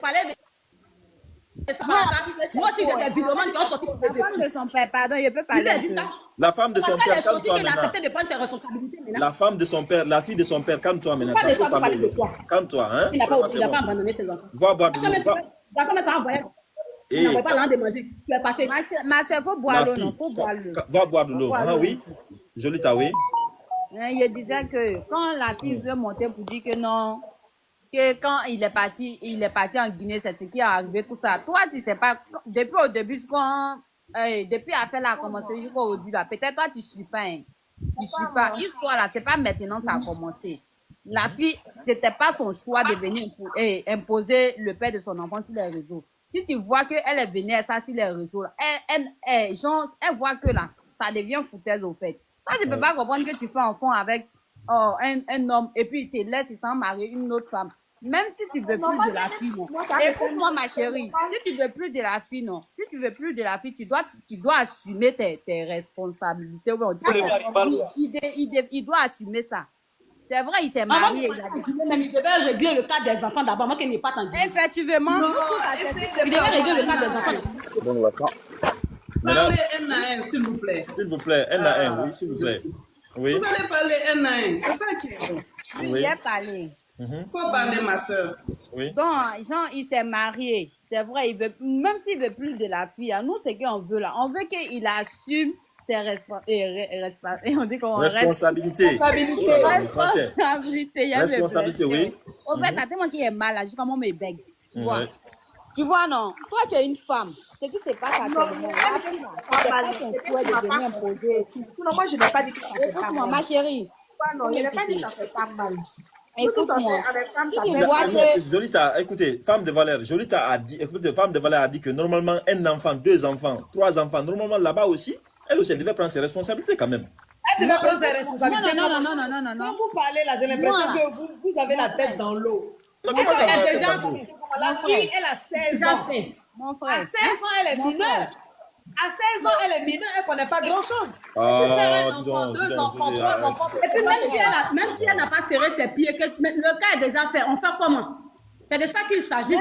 parlais de ça. Moi aussi, j'ai des vidéos qui ont sorti. La femme de son père, pardon, je peux parler un peu. La femme de son père, calme-toi Il a maintenant. accepté de prendre ses responsabilités maintenant. La femme de son père, la fille de son père, calme-toi maintenant. Pas de toi, parler de toi. Calme-toi, hein. Il n'a pas abandonné ses enfants. Va boire de l'eau. La femme s'est envoyée. Il n'envoie pas l'an de manger. Tu es fâché. Ma soeur, il faut boire l'eau, non? Faut boire l'eau. Va boire de l'eau. Ah oui. Jolita, oui. Je disais que quand la fille veut monter pour dire que non, que quand il est parti en Guinée, c'est ce qui est arrivé, tout ça. Toi, tu sais pas, depuis au début, depuis l'affaire là a commencé jusqu'au début là, peut-être toi, tu suis pas, hein. Tu suis pas. L'histoire là, c'est pas maintenant que ça a commencé. La fille, c'était pas son choix de venir imposer le père de son enfant sur les réseaux. Si tu vois qu'elle est venue à ça sur les réseaux, elle voit que là, ça devient foutaise au fait. Toi, tu peux pas comprendre que tu fais enfant avec un homme et puis il te laisse sans marier une autre femme. Même si tu veux plus de la fille, non. Écoute-moi, ma chérie, si tu veux plus de la fille, non. Si tu veux plus de la fille, tu dois assumer tes responsabilités. Il doit assumer ça. C'est vrai, il s'est marié. Il devait régler le cas des enfants d'abord, moi qui n'ai pas entendu. Effectivement, il devait régler le cas des enfants. Donc, d'accord. Parlez un à un, s'il vous plaît. S'il vous plaît, un à un, oui, s'il vous plaît. Oui. Vous allez parler un à un, c'est ça qui est bon. Oui, j'ai parlé. Il faut parler, ma soeur. Oui. Donc, Jean, il s'est marié. C'est vrai, même s'il veut plus de la fille, nous, c'est qu'on veut là. On veut qu'il assume ses responsabilités. Responsabilité, oui. Au fait, t'as tellement qu'il est mal là, jusqu'à moi, me bègue. Tu vois? Tu vois, non? Toi, tu es une femme. Ce qui se passe actuellement, c'est pas son souhait de venir imposer. Non, moi, je n'ai pas dit que ça fait pas Écoute-moi, mal. ma chérie. Non, je n'ai pas dit que ça fait pas mal. Écoute-moi. Jolita, écoutez, femme de valeur, Jolita a dit, écoutez, femme de valeur a dit que normalement, un enfant, 2 enfants, 3 enfants, normalement là-bas aussi, elle aussi, elle devait prendre ses responsabilités quand même. Elle devait prendre ses responsabilités. Non. Quand vous parlez là, j'ai l'impression que vous avez la tête dans l'eau. Non, comment ça va déjà, la fille, elle a 16 ans. Mon frère. À 16 ans, elle est mineure. À 16 ans, elle est mineure, elle ne connaît pas grand-chose. Ah, un enfant, 2 enfants, 3 enfants. Et puis même si elle n'a pas serré ses pieds, que le cas est déjà fait, on fait comment? C'est de ça qu'il s'agit.